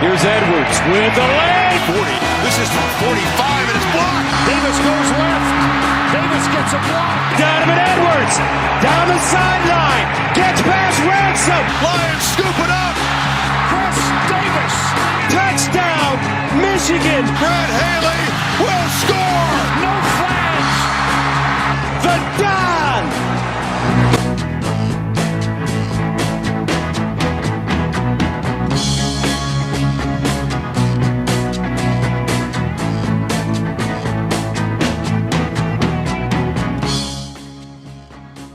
Here's Edwards with the leg. 40. This is from 45 and it's blocked. Davis goes left. Davis gets a block. Donovan Edwards down the sideline. Gets past Ransom. Lions scoop it up. Chris Davis. Touchdown, Michigan. Brad Haley will score. No flags. The Don.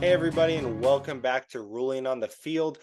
Hey everybody, and welcome back to Ruling on the Field.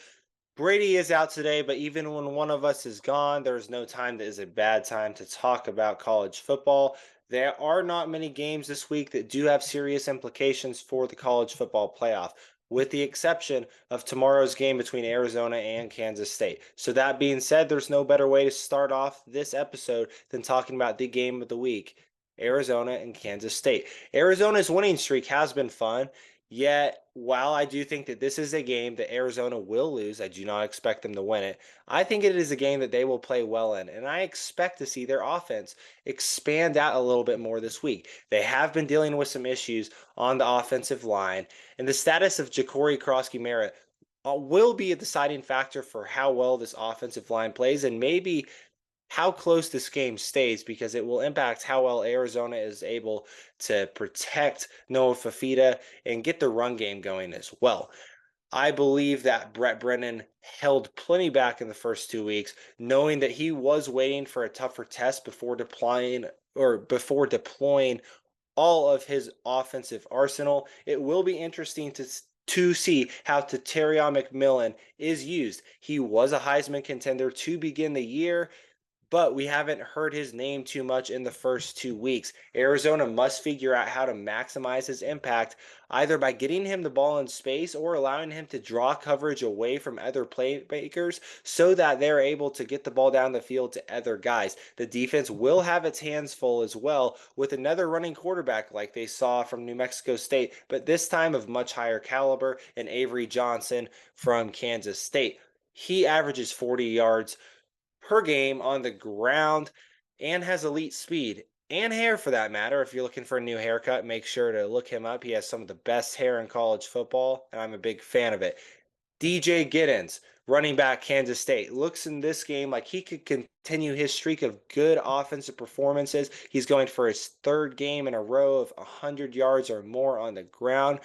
Brady is out today, but even when one of us is gone, there's no time that is a bad time to talk about college football. There are not many games this week that do have serious implications for the college football playoff, with the exception of tomorrow's game between Arizona and Kansas State. So that being said, there's no better way to start off this episode than talking about the game of the week, Arizona and Kansas State. Arizona's winning streak has been fun. Yet, while I do think that this is a game that Arizona will lose, I do not expect them to win it. I think it is a game that they will play well in, and I expect to see their offense expand out a little bit more this week. They have been dealing with some issues on the offensive line, and the status of Ja'Cory Krosky-Merritt will be a deciding factor for how well this offensive line plays, and maybe how close this game stays, because it will impact how well Arizona is able to protect Noah Fafita and get the run game going as well. I believe that Brett Brennan held plenty back in the first 2 weeks, knowing that he was waiting for a tougher test before deploying all of his offensive arsenal. It will be interesting to see how Terry McMillan is used. He was a Heisman contender to begin the year, but we haven't heard his name too much in the first 2 weeks. Arizona must figure out how to maximize his impact, either by getting him the ball in space or allowing him to draw coverage away from other playmakers so that they're able to get the ball down the field to other guys. The defense will have its hands full as well with another running quarterback like they saw from New Mexico State, but this time of much higher caliber, in Avery Johnson from Kansas State. He averages 40 yards per game on the ground and has elite speed and hair, for that matter. If you're looking for a new haircut, make sure to look him up. He has some of the best hair in college football, and I'm a big fan of it. DJ Giddens, running back, Kansas State, looks in this game like he could continue his streak of good offensive performances. He's going for his third game in a row of 100 yards or more on the ground.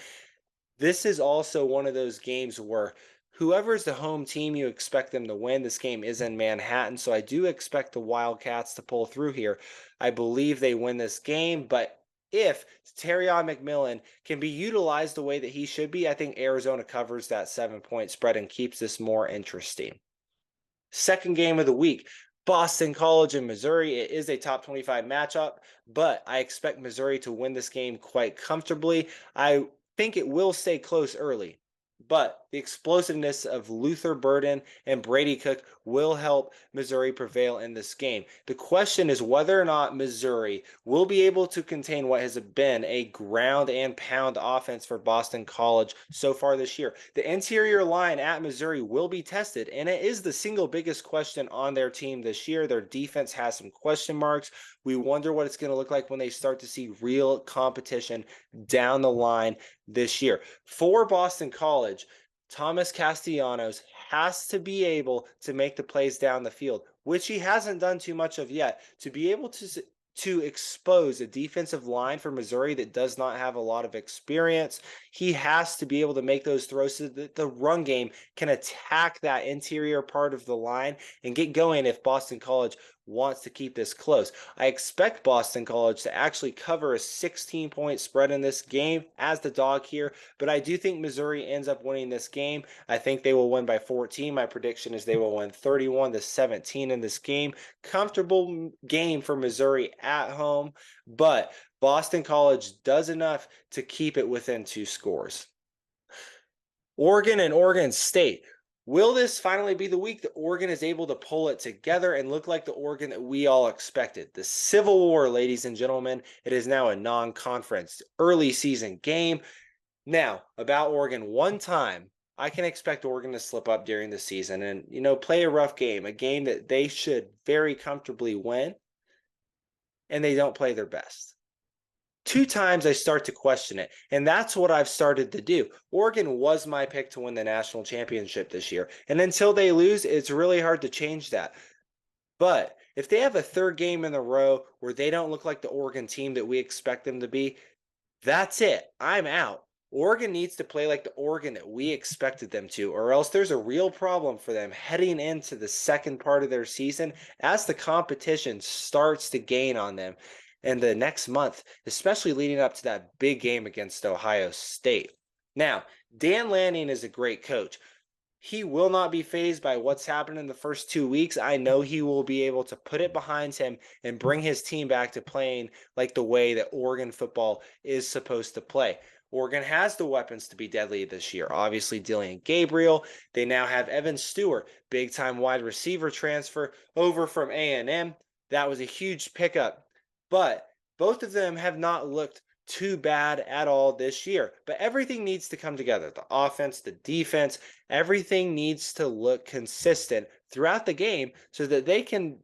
This is also one of those games where whoever's the home team, you expect them to win. This game is in Manhattan, so I do expect the Wildcats to pull through here. I believe they win this game, but if Terry McMillan can be utilized the way that he should be, I think Arizona covers that 7-point spread and keeps this more interesting. Second game of the week, Boston College and Missouri. It is a top 25 matchup, but I expect Missouri to win this game quite comfortably. I think it will stay close early, but the explosiveness of Luther Burden and Brady Cook will help Missouri prevail in this game. The question is whether or not Missouri will be able to contain what has been a ground and pound offense for Boston College so far this year. The interior line at Missouri will be tested, and it is the single biggest question on their team this year. Their defense has some question marks. We wonder what it's going to look like when they start to see real competition down the line this year. For Boston College, Thomas Castellanos has to be able to make the plays down the field, which he hasn't done too much of yet. To be able to expose a defensive line for Missouri that does not have a lot of experience, he has to be able to make those throws so that the run game can attack that interior part of the line and get going if Boston College wants to keep this close. I expect Boston College to actually cover a 16-point spread in this game as the dog here, but I do think Missouri ends up winning this game. I think they will win by 14. My prediction is they will win 31-17 in this game. Comfortable game for Missouri at home, but Boston College does enough to keep it within 2 scores. Oregon and Oregon State. Will this finally be the week that Oregon is able to pull it together and look like the Oregon that we all expected? The Civil War, ladies and gentlemen. It is now a non-conference early season game. Now, about Oregon, one time I can expect Oregon to slip up during the season and, play a rough game, a game that they should very comfortably win, and they don't play their best. 2 times I start to question it, and that's what I've started to do. Oregon was my pick to win the national championship this year, and until they lose, it's really hard to change that. But if they have a third game in a row where they don't look like the Oregon team that we expect them to be, that's it. I'm out. Oregon needs to play like the Oregon that we expected them to, or else there's a real problem for them heading into the second part of their season as the competition starts to gain on them in the next month, especially leading up to that big game against Ohio State. Now, Dan Lanning is a great coach. He will not be fazed by what's happened in the first 2 weeks. I know he will be able to put it behind him and bring his team back to playing like the way that Oregon football is supposed to play. Oregon has the weapons to be deadly this year. Obviously, Dillian Gabriel. They now have Evan Stewart, big-time wide receiver transfer over from A&M. That was a huge pickup. But both of them have not looked too bad at all this year. But everything needs to come together. The offense, the defense, everything needs to look consistent throughout the game so that they can,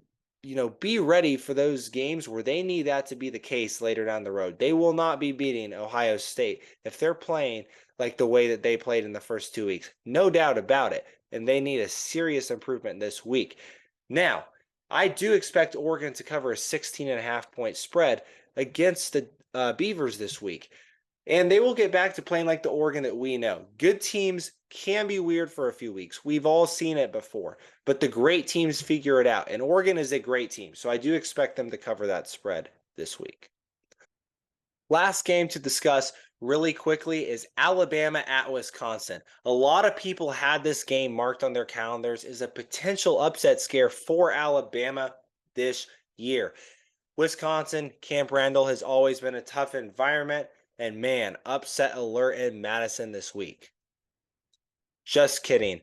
be ready for those games where they need that to be the case later down the road. They will not be beating Ohio State if they're playing like the way that they played in the first 2 weeks. No doubt about it. And they need a serious improvement this week. Now, I do expect Oregon to cover a 16.5-point spread against the Beavers this week. And they will get back to playing like the Oregon that we know. Good teams can be weird for a few weeks. We've all seen it before. But the great teams figure it out. And Oregon is a great team. So I do expect them to cover that spread this week. Last game to discuss really quickly is Alabama at Wisconsin. A lot of people had this game marked on their calendars as a potential upset scare for Alabama this year. Wisconsin, Camp Randall has always been a tough environment. And man, upset alert in Madison this week. Just kidding.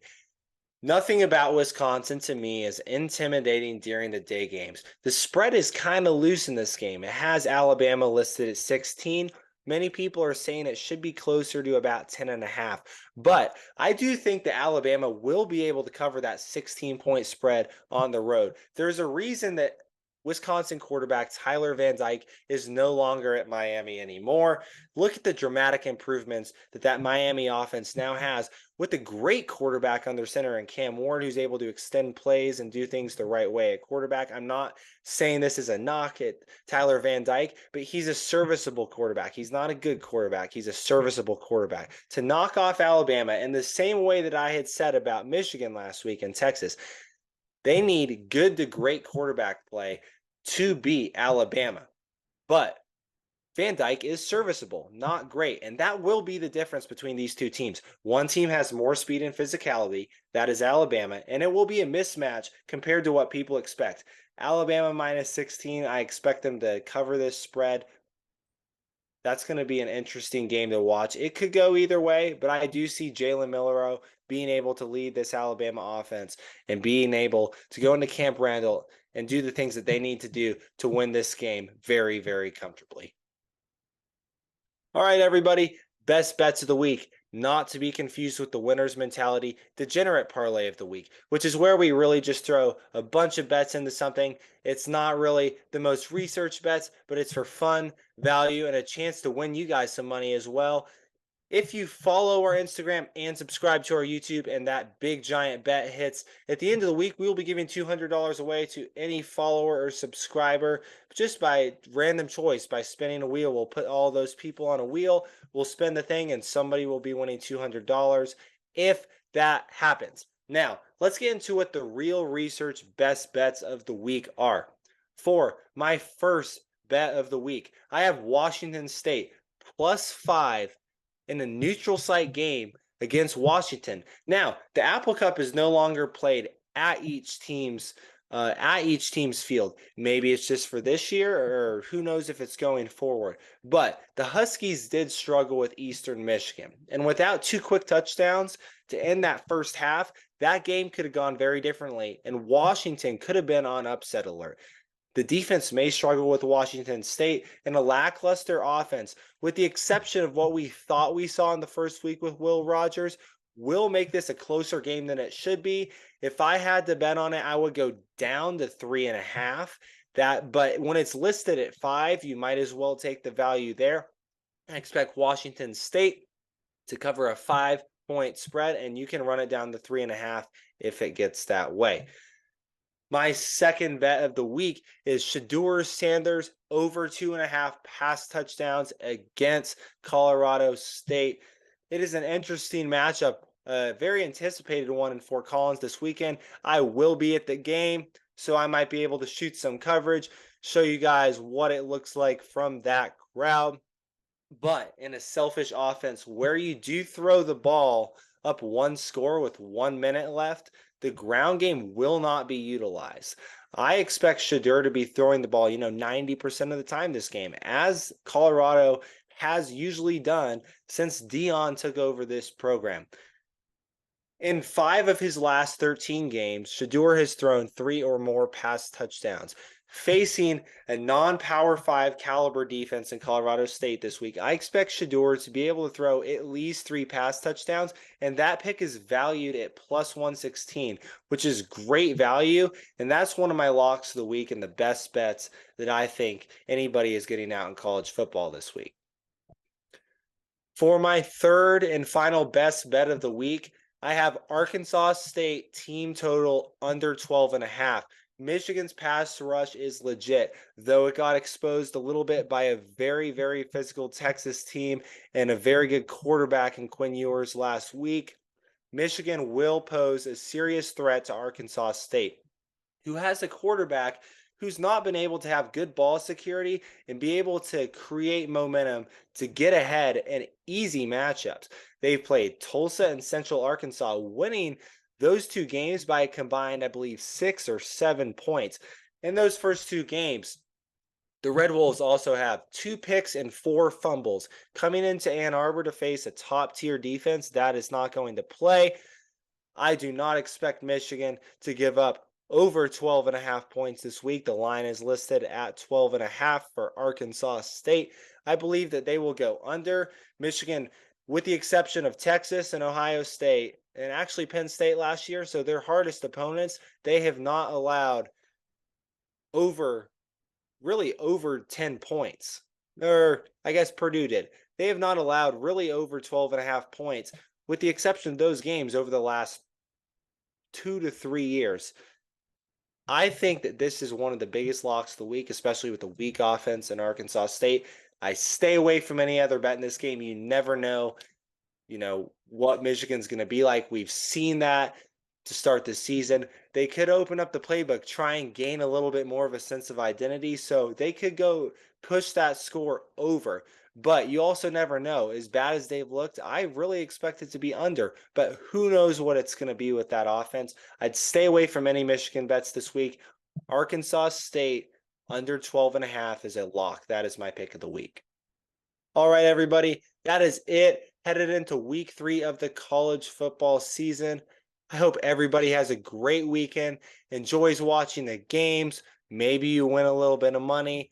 Nothing about Wisconsin to me is intimidating during the day games. The spread is kind of loose in this game. It has Alabama listed at 16. Many people are saying it should be closer to about 10.5. But I do think that Alabama will be able to cover that 16-point spread on the road. There's a reason that Wisconsin quarterback Tyler Van Dyke is no longer at Miami anymore. Look at the dramatic improvements that Miami offense now has with a great quarterback under center and Cam Ward, who's able to extend plays and do things the right way at quarterback. I'm not saying this is a knock at Tyler Van Dyke, but he's a serviceable quarterback. He's not a good quarterback. He's a serviceable quarterback. To knock off Alabama in the same way that I had said about Michigan last week and Texas, they need good to great quarterback play to beat Alabama. But Van Dyke is serviceable, not great. And that will be the difference between these two teams. One team has more speed and physicality. That is Alabama. And it will be a mismatch compared to what people expect. Alabama minus 16. I expect them to cover this spread. That's going to be an interesting game to watch. It could go either way, but I do see Jalen Milroe being able to lead this Alabama offense and being able to go into Camp Randall and do the things that they need to do to win this game very, very comfortably. All right, everybody, best bets of the week. Not to be confused with the winner's mentality, degenerate parlay of the week, which is where we really just throw a bunch of bets into something. It's not really the most researched bets, but it's for fun, value, and a chance to win you guys some money as well. If you follow our Instagram and subscribe to our YouTube and that big giant bet hits, at the end of the week, we will be giving $200 away to any follower or subscriber just by random choice, by spinning a wheel. We'll put all those people on a wheel, we'll spin the thing, and somebody will be winning $200 if that happens. Now, let's get into what the real research best bets of the week are. For my first bet of the week, I have Washington State +5 in a neutral site game against Washington. Now, the Apple Cup is no longer played at each team's field. Maybe it's just for this year, or who knows if it's going forward. But the Huskies did struggle with Eastern Michigan. And without 2 quick touchdowns to end that first half, that game could have gone very differently, and Washington could have been on upset alert. The defense may struggle with Washington State and a lackluster offense, with the exception of what we thought we saw in the first week with Will Rogers. will make this a closer game than it should be. If I had to bet on it, I would go down to 3.5. But when it's listed at 5, you might as well take the value there. I expect Washington State to cover a 5-point spread, and you can run it down to 3.5 if it gets that way. My second bet of the week is Shedeur Sanders over 2.5 pass touchdowns against Colorado State. It is an interesting matchup, a very anticipated one in Fort Collins this weekend. I will be at the game, so I might be able to shoot some coverage, show you guys what it looks like from that crowd. But in a selfish offense where you do throw the ball up one score with 1 minute left, the ground game will not be utilized. I expect Shedeur to be throwing the ball, 90% of the time this game, as Colorado has usually done since Dion took over this program. In 5 of his last 13 games, Shedeur has thrown 3 or more pass touchdowns. Facing a non-Power 5 caliber defense in Colorado State this week, I expect Shedeur to be able to throw at least 3 pass touchdowns, and that pick is valued at plus 116, which is great value, and that's one of my locks of the week and the best bets that I think anybody is getting out in college football this week. For my third and final best bet of the week, I have Arkansas State team total under 12.5. Michigan's pass rush is legit, though it got exposed a little bit by a very, very physical Texas team and a very good quarterback in Quinn Ewers last week. Michigan will pose a serious threat to Arkansas State, who has a quarterback who's not been able to have good ball security and be able to create momentum to get ahead in easy matchups. They've played Tulsa and Central Arkansas, winning those 2 games by a combined, I believe, 6 or 7 points. In those first 2 games, the Red Wolves also have 2 picks and 4 fumbles. Coming into Ann Arbor to face a top-tier defense that is not going to play, I do not expect Michigan to give up over 12.5 points this week. The line is listed at 12.5 for Arkansas State. I believe that they will go under. Michigan, with the exception of Texas and Ohio State, and actually Penn State last year, so their hardest opponents, they have not allowed over 10 points. Or I guess Purdue did. They have not allowed really over 12.5 points, with the exception of those games over the last 2 to 3 years. I think that this is one of the biggest locks of the week, especially with the weak offense in Arkansas State. I stay away from any other bet in this game. You never know, what Michigan's going to be like. We've seen that to start the season. They could open up the playbook, try and gain a little bit more of a sense of identity. So they could go push that score over. But you also never know. As bad as they've looked, I really expect it to be under. But who knows what it's going to be with that offense. I'd stay away from any Michigan bets this week. Arkansas State under 12.5 is a lock. That is my pick of the week. All right, everybody. That is it. Headed into week 3 of the college football season. I hope everybody has a great weekend, enjoys watching the games. Maybe you win a little bit of money.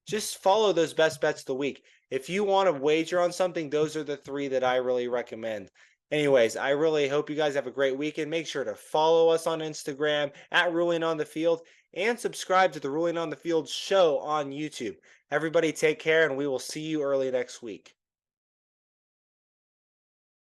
Just follow those best bets of the week. If you want to wager on something, those are the 3 that I really recommend. Anyways, I really hope you guys have a great weekend. Make sure to follow us on Instagram at Ruling on the Field and subscribe to the Ruling on the Field show on YouTube. Everybody take care, and we will see you early next week.